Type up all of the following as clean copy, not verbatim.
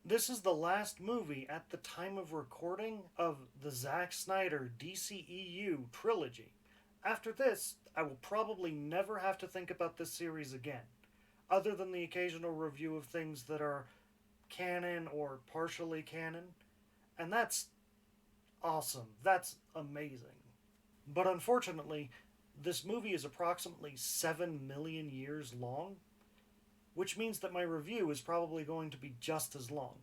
This is the last movie at the time of recording of the Zack Snyder DCEU trilogy. After this, I will probably never have to think about this series again, other than the occasional review of things that are canon or partially canon. And that's awesome. That's amazing. But unfortunately, this movie is approximately 7 million years long, which means that my review is probably going to be just as long.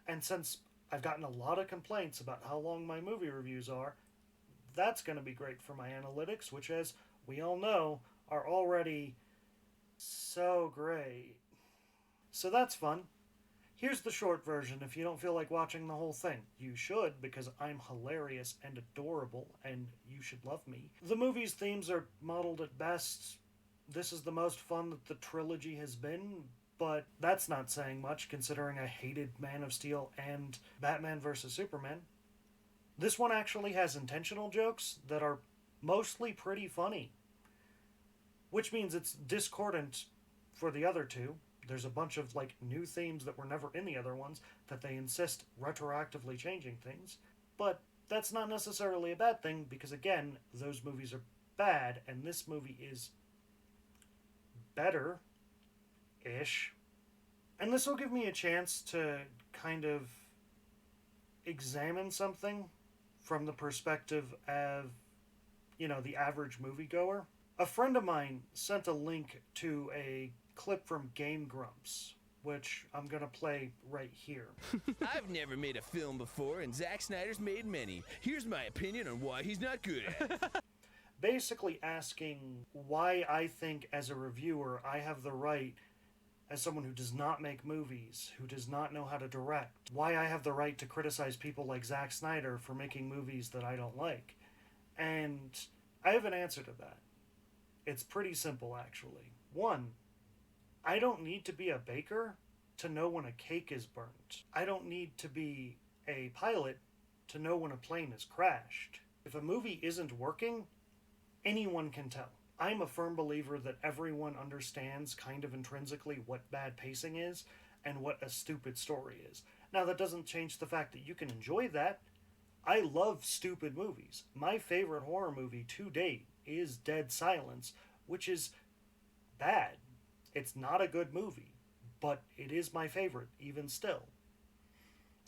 And since I've gotten a lot of complaints about how long my movie reviews are, that's going to be great for my analytics, which, as we all know, are already so great. So that's fun. Here's the short version if you don't feel like watching the whole thing. You should, because I'm hilarious and adorable, and you should love me. The movie's themes are modeled at best. This is the most fun that the trilogy has been, but that's not saying much considering I hated Man of Steel and Batman vs. Superman. This one actually has intentional jokes that are mostly pretty funny, which means it's discordant for the other two. There's a bunch of new themes that were never in the other ones that they insist retroactively changing things. But that's not necessarily a bad thing because, again, those movies are bad and this movie is better-ish. And this will give me a chance to kind of examine something from the perspective of, the average moviegoer. A friend of mine sent a link to a clip from Game Grumps, which I'm going to play right here. I've never made a film before, and Zack Snyder's made many. Here's my opinion on why he's not good at it. Basically asking why I think, as a reviewer, I have the right, as someone who does not make movies, who does not know how to direct, why I have the right to criticize people like Zack Snyder for making movies that I don't like. And I have an answer to that. It's pretty simple, actually. One, I don't need to be a baker to know when a cake is burnt. I don't need to be a pilot to know when a plane has crashed. If a movie isn't working, anyone can tell. I'm a firm believer that everyone understands kind of intrinsically what bad pacing is and what a stupid story is. Now, that doesn't change the fact that you can enjoy that. I love stupid movies. My favorite horror movie to date is Dead Silence, which is bad. It's not a good movie, but it is my favorite, even still.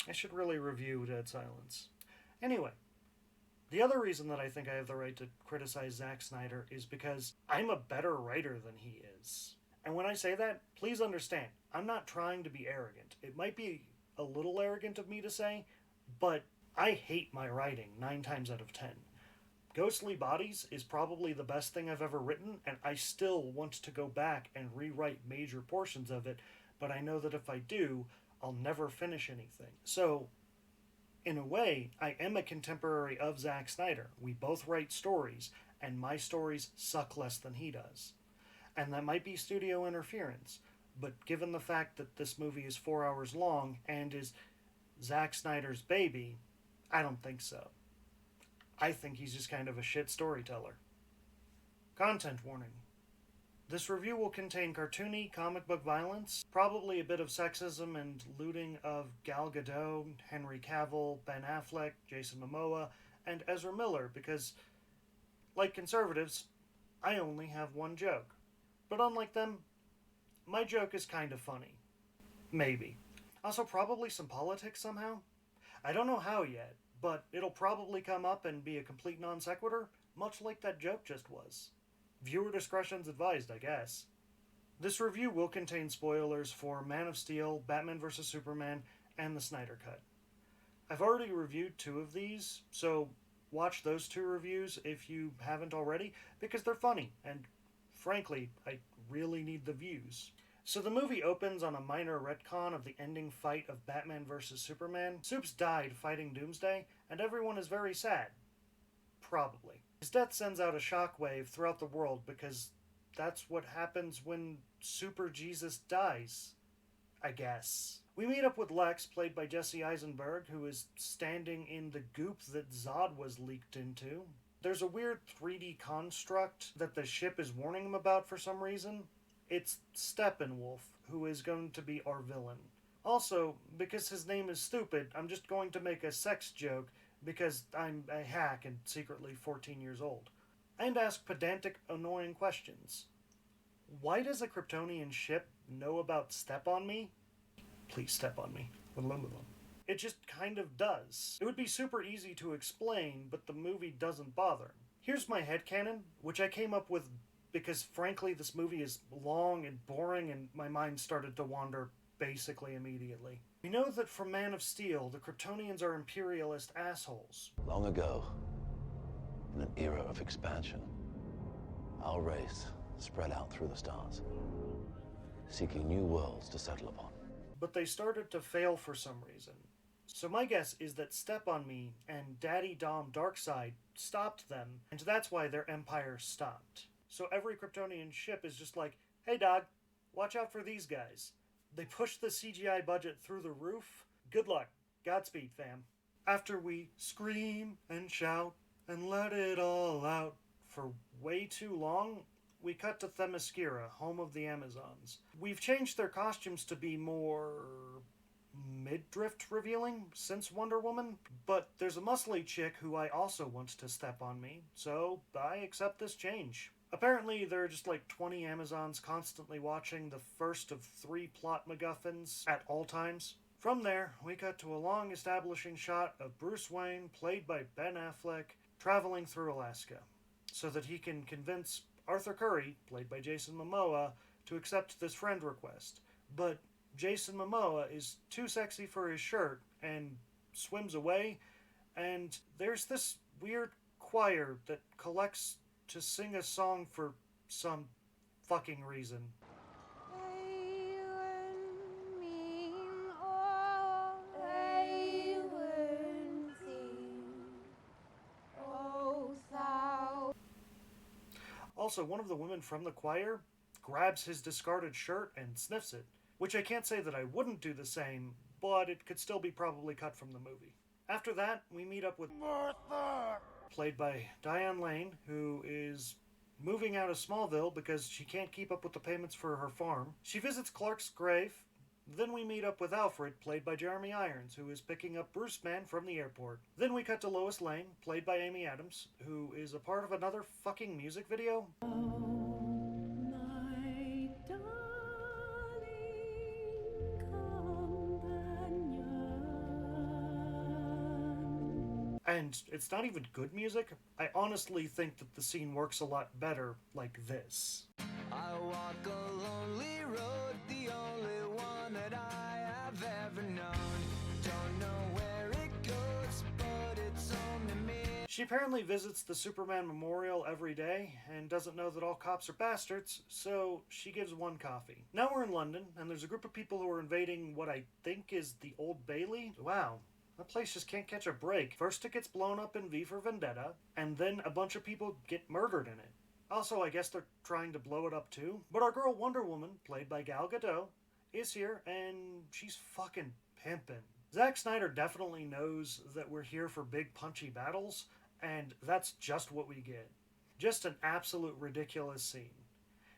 I should really review Dead Silence. Anyway, the other reason that I think I have the right to criticize Zack Snyder is because I'm a better writer than he is. And when I say that, please understand, I'm not trying to be arrogant. It might be a little arrogant of me to say, but I hate my writing 9 times out of 10. Ghostly Bodies is probably the best thing I've ever written, and I still want to go back and rewrite major portions of it, but I know that if I do, I'll never finish anything. So, in a way, I am a contemporary of Zack Snyder. We both write stories, and my stories suck less than he does. And that might be studio interference, but given the fact that this movie is 4 hours long and is Zack Snyder's baby, I don't think so. I think he's just kind of a shit storyteller. Content warning. This review will contain cartoony comic book violence, probably a bit of sexism and looting of Gal Gadot, Henry Cavill, Ben Affleck, Jason Momoa, and Ezra Miller because, like conservatives, I only have one joke. But unlike them, my joke is kind of funny. Maybe. Also probably some politics somehow. I don't know how yet, but it'll probably come up and be a complete non sequitur, much like that joke just was. Viewer discretion's advised, I guess. This review will contain spoilers for Man of Steel, Batman vs. Superman, and the Snyder Cut. I've already reviewed 2 of these, so watch those 2 reviews if you haven't already, because they're funny, and frankly, I really need the views. So the movie opens on a minor retcon of the ending fight of Batman vs. Superman. Supes died fighting Doomsday, and everyone is very sad. Probably. His death sends out a shockwave throughout the world because that's what happens when Super Jesus dies, I guess. We meet up with Lex, played by Jesse Eisenberg, who is standing in the goop that Zod was leaked into. There's a weird 3D construct that the ship is warning him about for some reason. It's Steppenwolf, who is going to be our villain. Also, because his name is stupid, I'm just going to make a sex joke because I'm a hack and secretly 14 years old. And ask pedantic, annoying questions. Why does a Kryptonian ship know about Step on Me? Please step on me. It just kind of does. It would be super easy to explain, but the movie doesn't bother. Here's my headcanon, which I came up with because frankly this movie is long and boring and my mind started to wander basically immediately. We know that from Man of Steel, the Kryptonians are imperialist assholes. Long ago, in an era of expansion, our race spread out through the stars, seeking new worlds to settle upon. But they started to fail for some reason. So my guess is that Step on Me and Daddy Dom Darkseid stopped them, and that's why their empire stopped. So every Kryptonian ship is just like, hey dog, watch out for these guys. They pushed the CGI budget through the roof. Good luck. Godspeed, fam. After we scream and shout and let it all out for way too long, we cut to Themyscira, home of the Amazons. We've changed their costumes to be more midriff revealing since Wonder Woman, but there's a muscly chick who I also want to step on me, so I accept this change. Apparently, there are just like 20 Amazons constantly watching the first of 3 plot MacGuffins at all times. From there, we cut to a long establishing shot of Bruce Wayne, played by Ben Affleck, traveling through Alaska, so that he can convince Arthur Curry, played by Jason Momoa, to accept this friend request. But Jason Momoa is too sexy for his shirt and swims away, and there's this weird choir that collects to sing a song for some fucking reason. Also, one of the women from the choir grabs his discarded shirt and sniffs it, which I can't say that I wouldn't do the same, but it could still be probably cut from the movie. After that, we meet up with Martha, played by Diane Lane, who is moving out of Smallville because she can't keep up with the payments for her farm. She visits Clark's grave. Then we meet up with Alfred, played by Jeremy Irons, who is picking up Bruce Man from the airport. Then we cut to Lois Lane, played by Amy Adams, who is a part of another fucking music video. And it's not even good music. I honestly think that the scene works a lot better like this. I walk a lonely road, the only one that I have ever known. Don't know where it goes, but it's home to me. She apparently visits the Superman Memorial every day and doesn't know that all cops are bastards, so she gives one coffee. Now we're in London, and there's a group of people who are invading what I think is the Old Bailey. Wow. That place just can't catch a break. First it gets blown up in V for Vendetta, and then a bunch of people get murdered in it. Also, I guess they're trying to blow it up too. But our girl Wonder Woman, played by Gal Gadot, is here, and she's fucking pimpin'. Zack Snyder definitely knows that we're here for big punchy battles, and that's just what we get. Just an absolute ridiculous scene.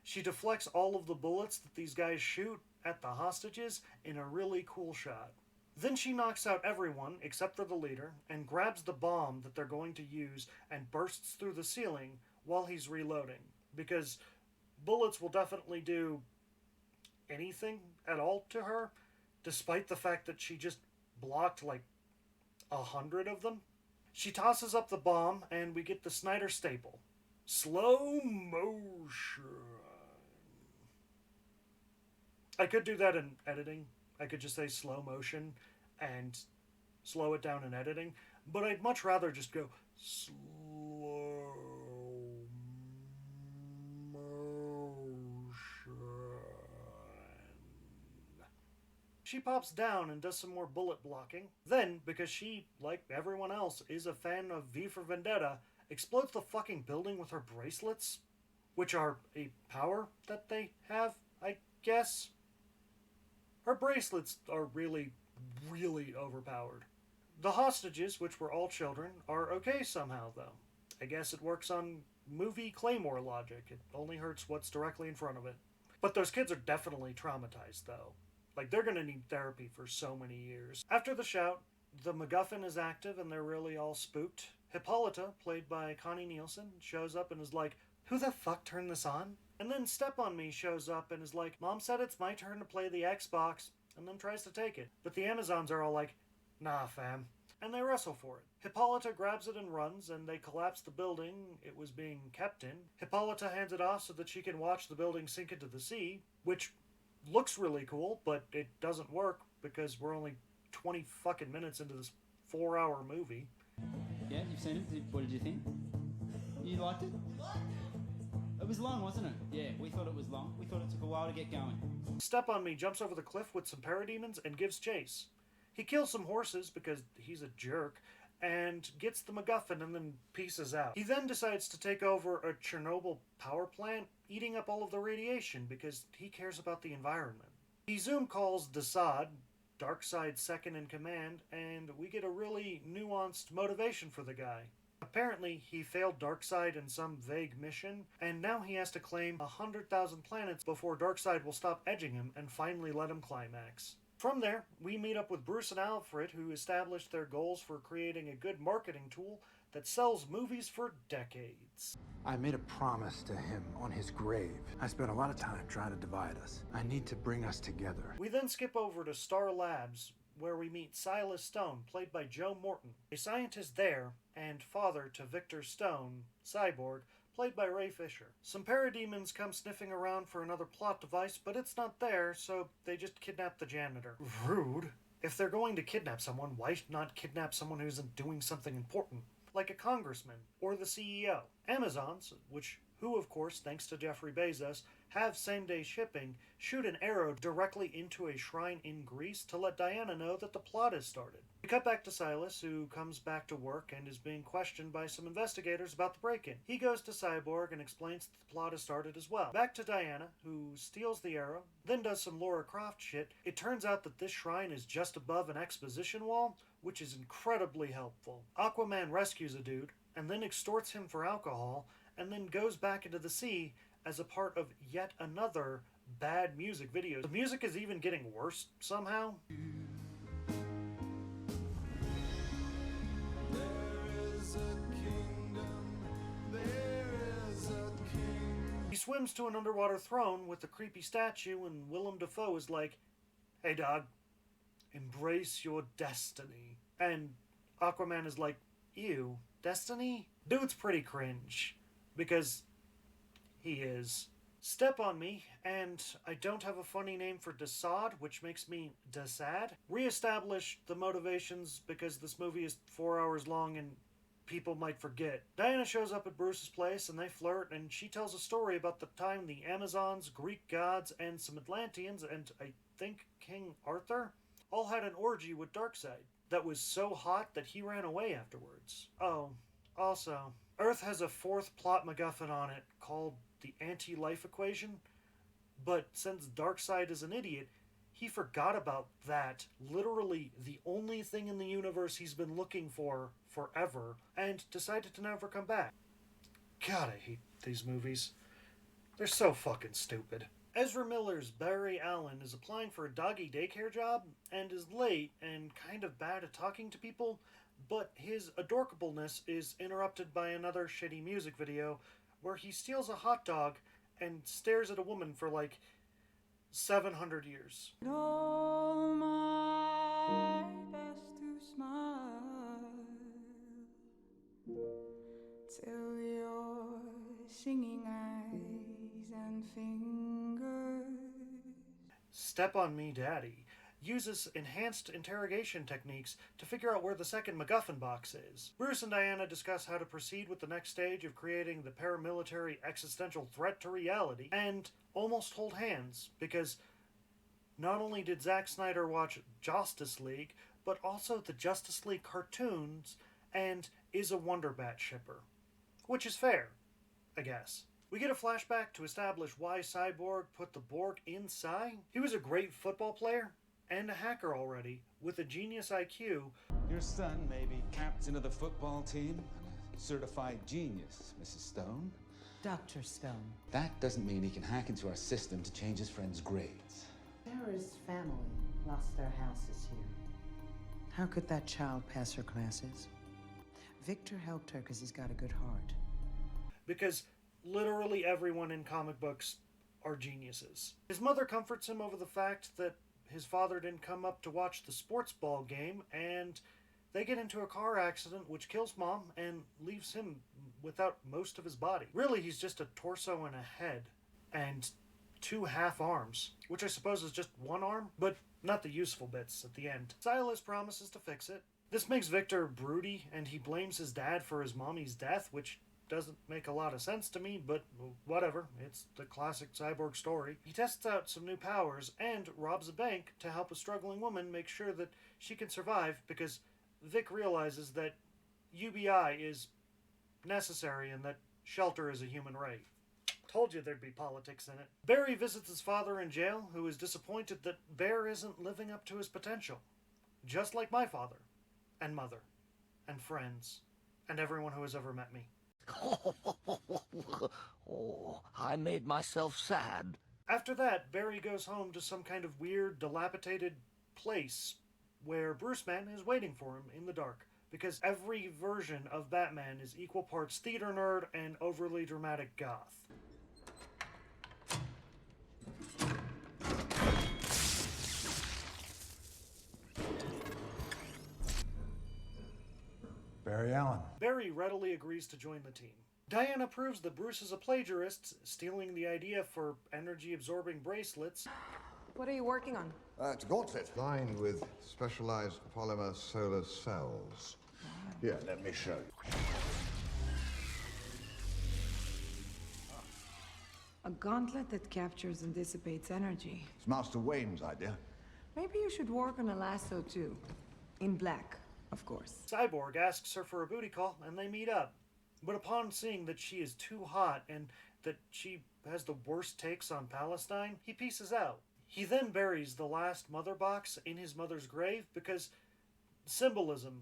She deflects all of the bullets that these guys shoot at the hostages in a really cool shot. Then she knocks out everyone except for the leader and grabs the bomb that they're going to use and bursts through the ceiling while he's reloading. Because bullets will definitely do anything at all to her, despite the fact that she just blocked like 100 of them. She tosses up the bomb and we get the Snyder staple. Slow motion. I could do that in editing. I could just say slow motion and slow it down in editing, but I'd much rather just go slow motion. She pops down and does some more bullet blocking. Then, because she, like everyone else, is a fan of V for Vendetta, explodes the fucking building with her bracelets, which are a power that they have, I guess. Her bracelets are really, really overpowered. The hostages, which were all children, are okay somehow, though. I guess it works on movie Claymore logic. It only hurts what's directly in front of it. But those kids are definitely traumatized, though. Like, they're gonna need therapy for so many years. After the shout, the MacGuffin is active and they're really all spooked. Hippolyta, played by Connie Nielsen, shows up and is like, "Who the fuck turned this on?" And then Step on Me shows up and is like, "Mom said it's my turn to play the Xbox," and then tries to take it. But the Amazons are all like, "Nah, fam." And they wrestle for it. Hippolyta grabs it and runs, and they collapse the building it was being kept in. Hippolyta hands it off so that she can watch the building sink into the sea, which looks really cool, but it doesn't work because we're only 20 fucking minutes into this 4-hour movie. Yeah, you've seen it. What did you think? You liked it? It was long, wasn't it? Yeah, we thought it was long. We thought it took a while to get going. Step on Me jumps over the cliff with some parademons and gives chase. He kills some horses because he's a jerk, and gets the MacGuffin and then pieces out. He then decides to take over a Chernobyl power plant, eating up all of the radiation because he cares about the environment. He Zoom calls Desaad, Darkseid's second in command, and we get a really nuanced motivation for the guy. Apparently, he failed Darkseid in some vague mission, and now he has to claim 100,000 planets before Darkseid will stop edging him and finally let him climax. From there, we meet up with Bruce and Alfred, who established their goals for creating a good marketing tool that sells movies for decades. I made a promise to him on his grave. I spent a lot of time trying to divide us. I need to bring us together. We then skip over to Star Labs, where we meet Silas Stone, played by Joe Morton, a scientist there, and father to Victor Stone, Cyborg, played by Ray Fisher. Some parademons come sniffing around for another plot device, but it's not there, so they just kidnap the janitor. Rude. If they're going to kidnap someone, why not kidnap someone who isn't doing something important? Like a congressman, or the CEO. Amazons, who of course, thanks to Jeffrey Bezos, have same-day shipping, shoot an arrow directly into a shrine in Greece to let Diana know that the plot has started. We cut back to Silas, who comes back to work and is being questioned by some investigators about the break-in. He goes to Cyborg and explains that the plot has started as well. Back to Diana, who steals the arrow, then does some Lara Croft shit. It turns out that this shrine is just above an exposition wall, which is incredibly helpful. Aquaman rescues a dude, and then extorts him for alcohol, and then goes back into the sea as a part of yet another bad music video. The music is even getting worse somehow. He swims to an underwater throne with a creepy statue, and Willem Dafoe is like, "Hey dog, embrace your destiny." And Aquaman is like, "Ew, destiny?" Dude's pretty cringe, because he is. Step on Me, and I don't have a funny name for Desaad, which makes me Desad, reestablish the motivations because this movie is 4 hours long and people might forget. Diana shows up at Bruce's place and they flirt, and she tells a story about the time the Amazons, Greek gods, and some Atlanteans, and I think King Arthur, all had an orgy with Darkseid that was so hot that he ran away afterwards. Oh, also, Earth has a fourth plot MacGuffin on it called the anti-life equation, but since Darkseid is an idiot, he forgot about that, literally the only thing in the universe he's been looking for forever, and decided to never come back. God, I hate these movies. They're so fucking stupid. Ezra Miller's Barry Allen is applying for a doggy daycare job, and is late and kind of bad at talking to people, but his adorkableness is interrupted by another shitty music video where he steals a hot dog and stares at a woman for like 700 years. All my best to smile till your singing eyes and fingers. Step on Me, Daddy uses enhanced interrogation techniques to figure out where the second MacGuffin box is. Bruce and Diana discuss how to proceed with the next stage of creating the paramilitary existential threat to reality, and almost hold hands, because not only did Zack Snyder watch Justice League, but also the Justice League cartoons, and is a Wonder Bat shipper. Which is fair, I guess. We get a flashback to establish why Cyborg put the Borg inside. He was a great football player, and a hacker already, with a genius IQ. Your son may be captain of the football team and a certified genius, Mrs. Stone. Dr. Stone. That doesn't mean he can hack into our system to change his friend's grades. There Victor's family lost their houses here. How could that child pass her classes? Victor helped her because he's got a good heart. Because literally everyone in comic books are geniuses. His mother comforts him over the fact that his father didn't come up to watch the sports ball game, and they get into a car accident which kills Mom and leaves him without most of his body. Really, he's just a torso and a head, and 2 half arms, which I suppose is just 1 arm, but not the useful bits at the end. Silas promises to fix it. This makes Victor broody, and he blames his dad for his mommy's death, which doesn't make a lot of sense to me, but whatever. It's the classic Cyborg story. He tests out some new powers and robs a bank to help a struggling woman make sure that she can survive, because Vic realizes that UBI is necessary and that shelter is a human right. Told you there'd be politics in it. Barry visits his father in jail, who is disappointed that Bear isn't living up to his potential. Just like my father, and mother, and friends, and everyone who has ever met me. Oh, I made myself sad. After that, Barry goes home to some kind of weird, dilapidated place where Bruce Man is waiting for him in the dark, because every version of Batman is equal parts theater nerd and overly dramatic goth. Barry Allen. Barry readily agrees to join the team. Diana proves that Bruce is a plagiarist, stealing the idea for energy-absorbing bracelets. What are you working on? It's a gauntlet. Lined with specialized polymer solar cells. Here, let me show you. A gauntlet that captures and dissipates energy. It's Master Wayne's idea. Maybe you should work on a lasso too. In black, of course. Cyborg asks her for a booty call, and they meet up. But upon seeing that she is too hot and that she has the worst takes on Palestine, he pieces out. He then buries the last mother box in his mother's grave because symbolism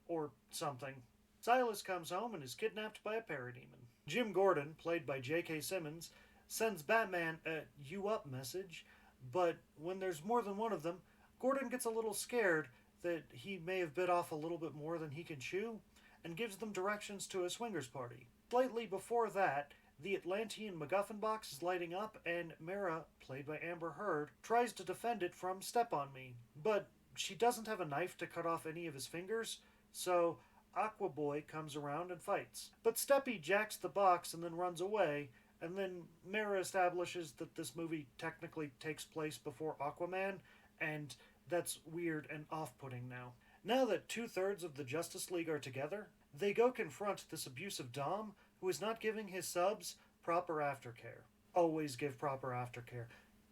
or something. Silas comes home and is kidnapped by a parademon. Jim Gordon, played by J.K. Simmons, sends Batman a "you up" message, but when there's more than one of them, Gordon gets a little scared that he may have bit off a little bit more than he can chew, and gives them directions to a swingers party. Slightly before that, the Atlantean MacGuffin box is lighting up, and Mara, played by Amber Heard, tries to defend it from Step on Me, but she doesn't have a knife to cut off any of his fingers, so Aquaboy comes around and fights. But Steppy jacks the box and then runs away, and then Mara establishes that this movie technically takes place before Aquaman, and that's weird and off-putting now. Now that 2/3 of the Justice League are together, they go confront this abusive Dom who is not giving his subs proper aftercare. Always give proper aftercare,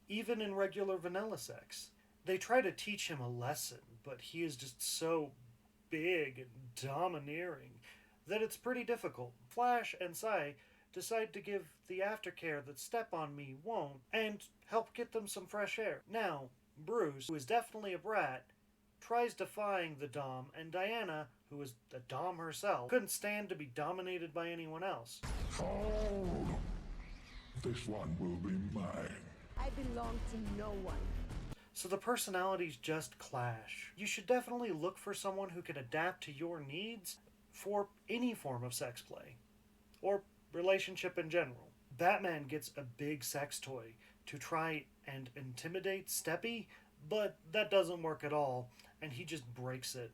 even in regular vanilla sex. They try to teach him a lesson, but he is just so big and domineering that it's pretty difficult. Flash and Cy decide to give the aftercare that Step on Me won't, and help get them some fresh air. Now, Bruce, who is definitely a brat, tries defying the Dom, and Diana, who is a Dom herself, couldn't stand to be dominated by anyone else. Oh, this one will be mine. I belong to no one. So the personalities just clash. You should definitely look for someone who can adapt to your needs for any form of sex play, or relationship in general. Batman gets a big sex toy to try and intimidate Steppy, but that doesn't work at all, and he just breaks it.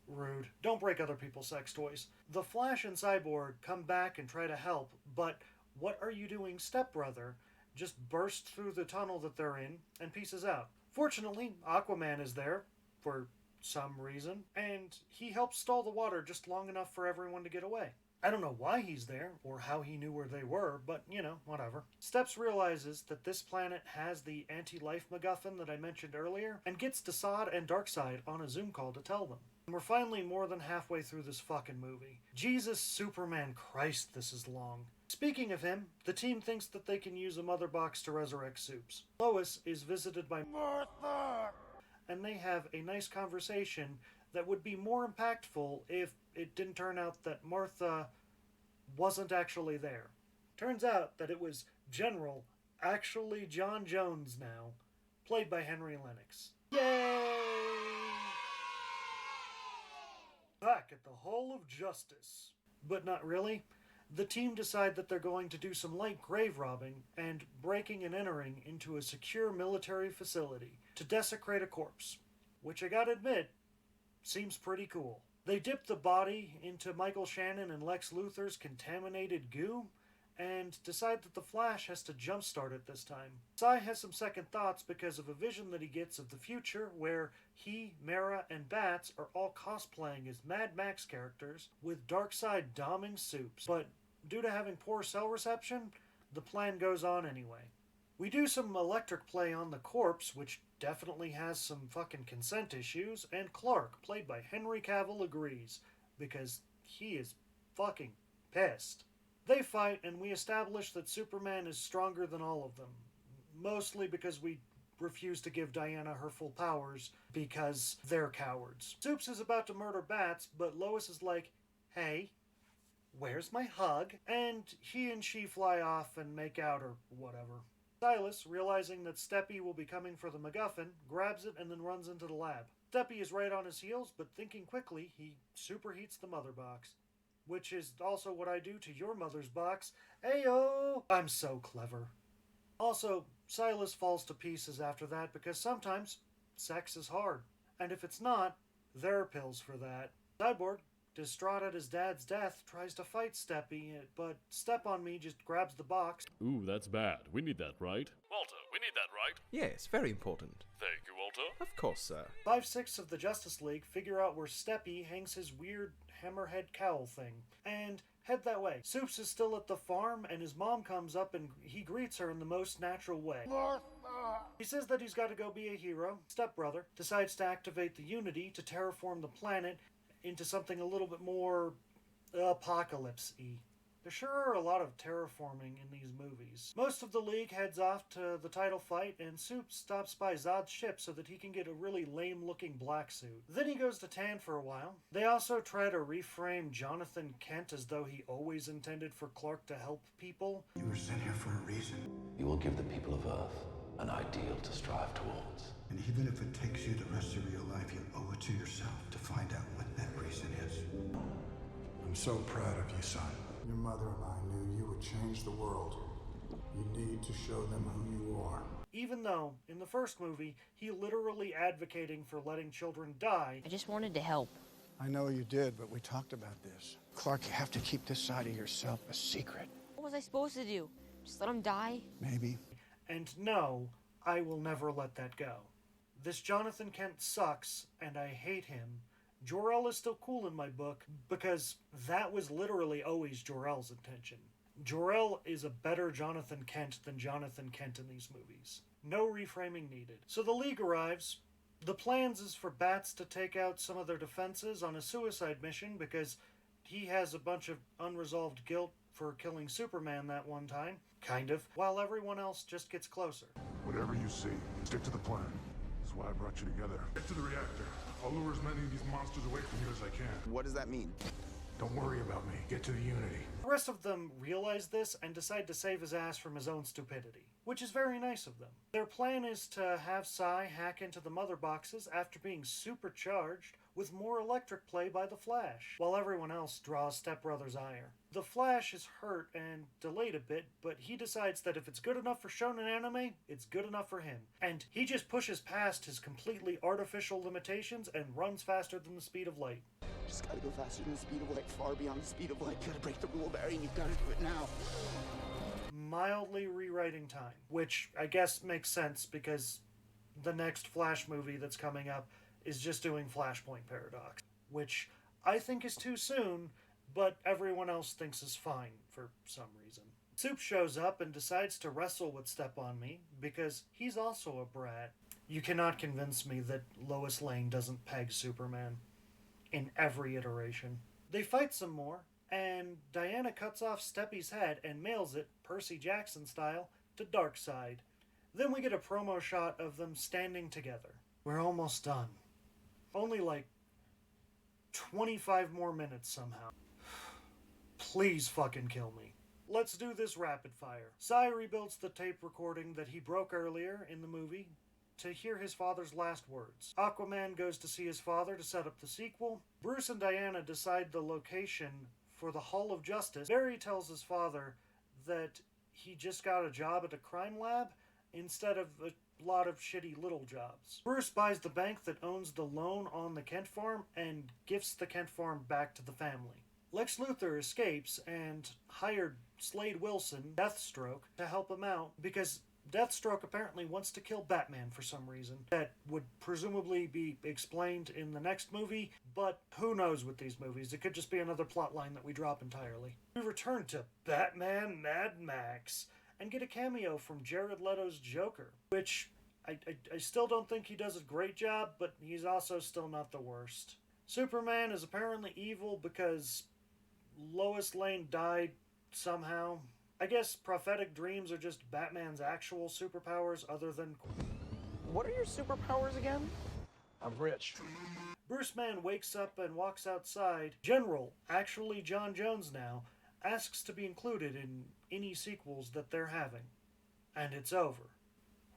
Rude. Don't break other people's sex toys. The Flash and Cyborg come back and try to help, but "What are you doing, stepbrother?" just bursts through the tunnel that they're in and pieces out. Fortunately, Aquaman is there, for some reason, and he helps stall the water just long enough for everyone to get away. I don't know why he's there, or how he knew where they were, but, whatever. Steps realizes that this planet has the anti-life MacGuffin that I mentioned earlier, and gets Desaad and Darkseid on a Zoom call to tell them. And we're finally more than halfway through this fucking movie. Jesus Superman Christ, this is long. Speaking of him, the team thinks that they can use a mother box to resurrect Supes. Lois is visited by Martha, and they have a nice conversation that would be more impactful if it didn't turn out that Martha wasn't actually there. Turns out that it was General, actually John Jones now, played by Henry Lennox. Yay! Back at the Hall of Justice. But not really. The team decide that they're going to do some light grave robbing and breaking and entering into a secure military facility to desecrate a corpse, which I gotta admit, seems pretty cool. They dip the body into Michael Shannon and Lex Luthor's contaminated goo and decide that the Flash has to jumpstart it this time. Cy has some second thoughts because of a vision that he gets of the future where he, Mara, and Bats are all cosplaying as Mad Max characters with Darkseid doming Supes. But due to having poor cell reception, the plan goes on anyway. We do some electric play on the corpse, which definitely has some fucking consent issues, and Clark, played by Henry Cavill, agrees, because he is fucking pissed. They fight, and we establish that Superman is stronger than all of them. Mostly because we refuse to give Diana her full powers, because they're cowards. Supes is about to murder Bats, but Lois is like, hey, where's my hug? And he and she fly off and make out or whatever. Silas, realizing that Steppy will be coming for the MacGuffin, grabs it and then runs into the lab. Steppy is right on his heels, but thinking quickly, he superheats the mother box. Which is also what I do to your mother's box. Ayo! I'm so clever. Also, Silas falls to pieces after that because sometimes sex is hard. And if it's not, there are pills for that. Cyborg, distraught at his dad's death, tries to fight Steppy, but Step on Me just grabs the box. Ooh, that's bad. We need that, right? Walter, we need that, right? Yes, very important. Thank you, Walter. Of course, sir. 5/6 of the Justice League figure out where Steppy hangs his weird hammerhead cowl thing, and head that way. Supes is still at the farm, and his mom comes up and he greets her in the most natural way. He says that he's got to go be a hero. Stepbrother decides to activate the Unity to terraform the planet into something a little bit more apocalypse-y. There sure are a lot of terraforming in these movies. Most of the League heads off to the title fight, and Supes stops by Zod's ship so that he can get a really lame-looking black suit. Then he goes to Tan for a while. They also try to reframe Jonathan Kent as though he always intended for Clark to help people. You were sent here for a reason. You will give the people of Earth an ideal to strive towards. And even if it takes you the rest of your life, you owe it to yourself to find out what that reason is. I'm so proud of you, son. Your mother and I knew you would change the world. You need to show them who you are. Even though, in the first movie, he literally advocating for letting children die. I just wanted to help. I know you did, but we talked about this. Clark, you have to keep this side of yourself a secret. What was I supposed to do? Just let him die? Maybe. And no, I will never let that go. This Jonathan Kent sucks, and I hate him. Jor-El is still cool in my book, because that was literally always Jor-El's intention. Jor-El is a better Jonathan Kent than Jonathan Kent in these movies. No reframing needed. So the League arrives. The plans is for Bats to take out some of their defenses on a suicide mission because he has a bunch of unresolved guilt for killing Superman that one time, kind of, while everyone else just gets closer. Whatever you see, stick to the plan. That's why I brought you together. Get to the reactor. I'll lure as many of these monsters away from you as I can. What does that mean? Don't worry about me. Get to the Unity. The rest of them realize this and decide to save his ass from his own stupidity, which is very nice of them. Their plan is to have Cy hack into the mother boxes after being supercharged with more electric play by the Flash, while everyone else draws Stepbrother's ire. The Flash is hurt and delayed a bit, but he decides that if it's good enough for shonen anime, it's good enough for him. And he just pushes past his completely artificial limitations and runs faster than the speed of light. Just gotta go faster than the speed of light, far beyond the speed of light. You gotta break the rule, Barry, and you've gotta do it now. Mildly rewriting time, which I guess makes sense because the next Flash movie that's coming up is just doing Flashpoint Paradox, which I think is too soon, but everyone else thinks is fine for some reason. Soup shows up and decides to wrestle with Step on Me because he's also a brat. You cannot convince me that Lois Lane doesn't peg Superman in every iteration. They fight some more, and Diana cuts off Steppy's head and mails it, Percy Jackson style, to Darkseid. Then we get a promo shot of them standing together. We're almost done. Only like 25 more minutes somehow. Please fucking kill me. Let's do this rapid fire. Cy rebuilds the tape recording that he broke earlier in the movie, to hear his father's last words. Aquaman goes to see his father to set up the sequel. Bruce and Diana decide the location for the Hall of Justice. Barry tells his father that he just got a job at a crime lab instead of a lot of shitty little jobs. Bruce buys the bank that owns the loan on the Kent farm and gifts the Kent farm back to the family. Lex Luthor escapes and hired Slade Wilson, Deathstroke, to help him out because Deathstroke apparently wants to kill Batman for some reason. That would presumably be explained in the next movie, but who knows with these movies. It could just be another plot line that we drop entirely. We return to Batman Mad Max and get a cameo from Jared Leto's Joker, which I still don't think he does a great job, but he's also still not the worst. Superman is apparently evil because Lois Lane died somehow. I guess prophetic dreams are just Batman's actual superpowers other than... What are your superpowers again? I'm rich. Bruce Mann wakes up and walks outside. General, actually John Jones now, asks to be included in any sequels that they're having. And it's over.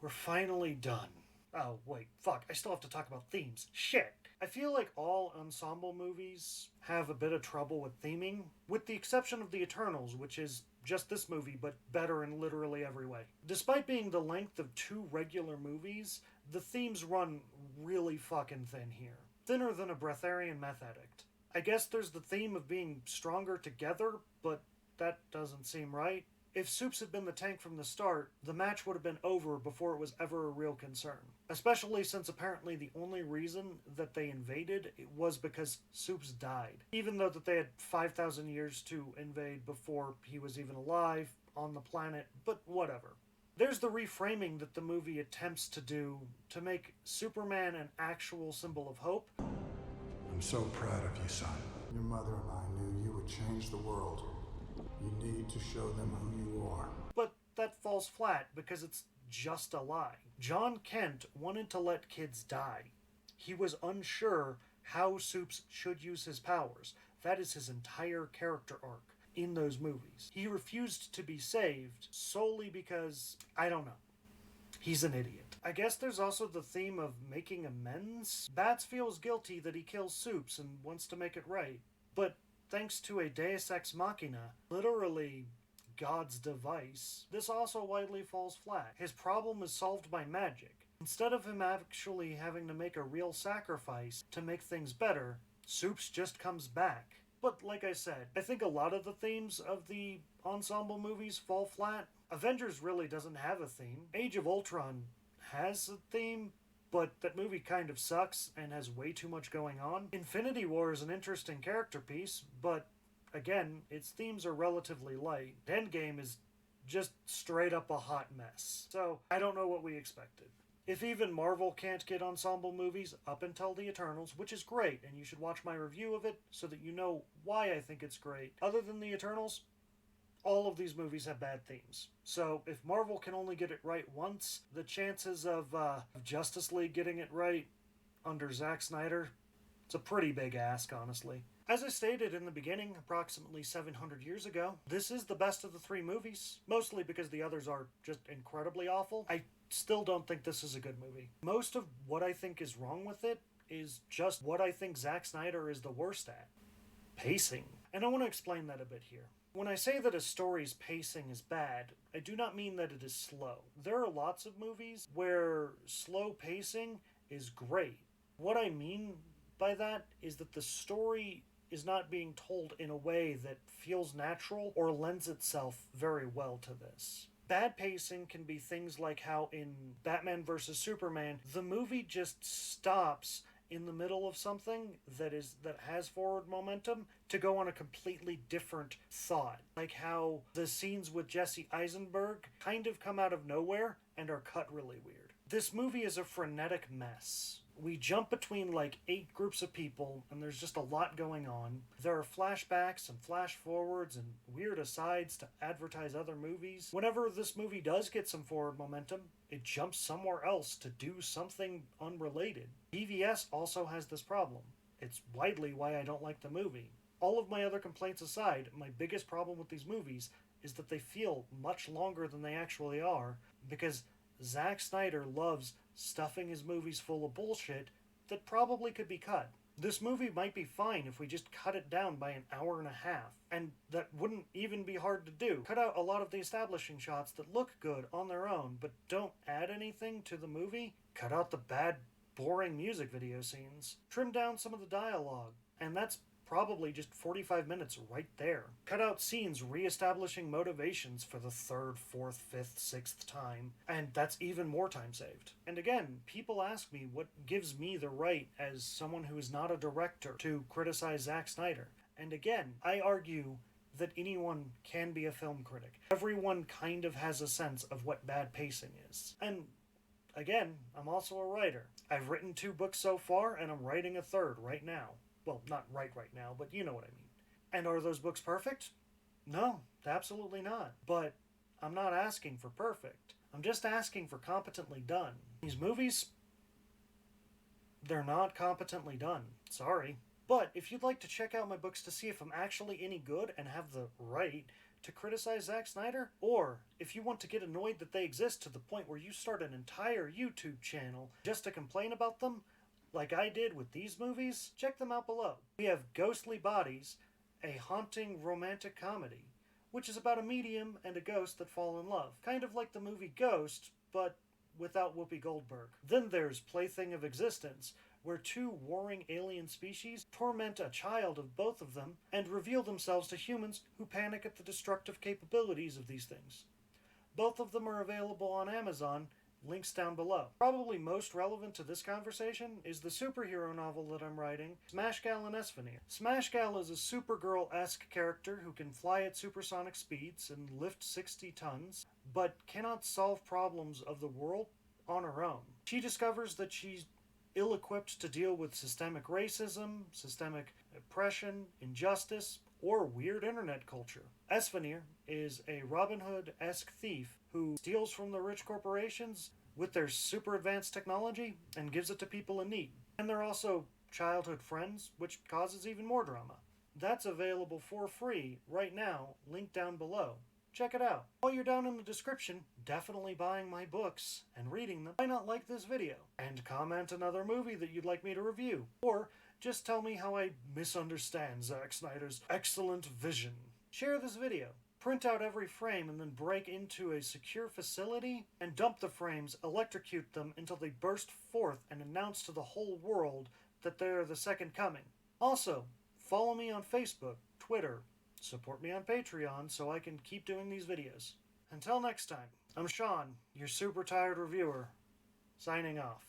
We're finally done. Oh, wait, fuck, I still have to talk about themes. Shit! I feel like all ensemble movies have a bit of trouble with theming, with the exception of The Eternals, which is just this movie, but better in literally every way. Despite being the length of 2 regular movies, the themes run really fucking thin here. Thinner than a breatharian meth addict. I guess there's the theme of being stronger together, but that doesn't seem right. If Soups had been the tank from the start, the match would have been over before it was ever a real concern. Especially since apparently the only reason that they invaded was because Soups died. Even though that they had 5,000 years to invade before he was even alive on the planet, but whatever. There's the reframing that the movie attempts to do to make Superman an actual symbol of hope. I'm so proud of you, son. Your mother and I knew you would change the world. You need to show them who you are. But that falls flat because it's just a lie. John Kent wanted to let kids die. He was unsure how Soups should use his powers. That is his entire character arc in those movies. He refused to be saved solely because, I don't know. He's an idiot. I guess there's also the theme of making amends. Bats feels guilty that he kills Soups and wants to make it right. But thanks to a deus ex machina, literally God's device, this also widely falls flat. His problem is solved by magic. Instead of him actually having to make a real sacrifice to make things better, Soups just comes back. But like I said, I think a lot of the themes of the ensemble movies fall flat. Avengers really doesn't have a theme. Age of Ultron has a theme, but that movie kind of sucks and has way too much going on. Infinity War is an interesting character piece, but again, its themes are relatively light. Endgame is just straight up a hot mess. So, I don't know what we expected. If even Marvel can't get ensemble movies up until The Eternals, which is great, and you should watch my review of it so that you know why I think it's great. Other than The Eternals, all of these movies have bad themes. So if Marvel can only get it right once, the chances of Justice League getting it right under Zack Snyder, it's a pretty big ask, honestly. As I stated in the beginning, approximately 700 years ago, this is the best of the 3 movies, mostly because the others are just incredibly awful. I still don't think this is a good movie. Most of what I think is wrong with it is just what I think Zack Snyder is the worst at. Pacing. And I want to explain that a bit here. When I say that a story's pacing is bad, I do not mean that it is slow. There are lots of movies where slow pacing is great. What I mean by that is that the story is not being told in a way that feels natural or lends itself very well to this. Bad pacing can be things like how in Batman vs. Superman, the movie just stops in the middle of something that has forward momentum to go on a completely different thought. Like how the scenes with Jesse Eisenberg kind of come out of nowhere and are cut really weird. This movie is a frenetic mess. We jump between like 8 groups of people, and there's just a lot going on. There are flashbacks and flash forwards and weird asides to advertise other movies. Whenever this movie does get some forward momentum, it jumps somewhere else to do something unrelated. BVS also has this problem. It's widely why I don't like the movie. All of my other complaints aside, my biggest problem with these movies is that they feel much longer than they actually are, because Zack Snyder loves stuffing his movies full of bullshit that probably could be cut. This movie might be fine if we just cut it down by an hour and a half, and that wouldn't even be hard to do. Cut out a lot of the establishing shots that look good on their own, but don't add anything to the movie. Cut out the bad, boring music video scenes. Trim down some of the dialogue, and that's probably just 45 minutes right there. Cut out scenes re-establishing motivations for the 3rd, 4th, 5th, 6th time, and that's even more time saved. And again, people ask me what gives me the right as someone who is not a director to criticize Zack Snyder. And again, I argue that anyone can be a film critic. Everyone kind of has a sense of what bad pacing is. And again, I'm also a writer. I've written 2 books so far, and I'm writing a 3rd right now. Well, not right now, but you know what I mean. And are those books perfect? No, absolutely not. But I'm not asking for perfect. I'm just asking for competently done. These movies, they're not competently done. Sorry. But if you'd like to check out my books to see if I'm actually any good and have the right to criticize Zack Snyder, or if you want to get annoyed that they exist to the point where you start an entire YouTube channel just to complain about them, like I did with these movies, check them out below. We have Ghostly Bodies, a haunting romantic comedy, which is about a medium and a ghost that fall in love. Kind of like the movie Ghost, but without Whoopi Goldberg. Then there's Plaything of Existence, where 2 warring alien species torment a child of both of them and reveal themselves to humans who panic at the destructive capabilities of these things. Both of them are available on Amazon, links down below. Probably most relevant to this conversation is the superhero novel that I'm writing, Smash Gal and Esvanir. Smash Gal is a Supergirl-esque character who can fly at supersonic speeds and lift 60 tons, but cannot solve problems of the world on her own. She discovers that she's ill-equipped to deal with systemic racism, systemic oppression, injustice, or weird internet culture. Esvanir is a Robin Hood-esque thief who steals from the rich corporations with their super advanced technology and gives it to people in need. And they're also childhood friends, which causes even more drama. That's available for free right now, linked down below. Check it out. While you're down in the description, definitely buying my books and reading them. Why not like this video? And comment another movie that you'd like me to review. Or just tell me how I misunderstand Zack Snyder's excellent vision. Share this video. Print out every frame and then break into a secure facility and dump the frames, electrocute them until they burst forth and announce to the whole world that they're the second coming. Also, follow me on Facebook, Twitter, support me on Patreon so I can keep doing these videos. Until next time, I'm Sean, your super tired reviewer, signing off.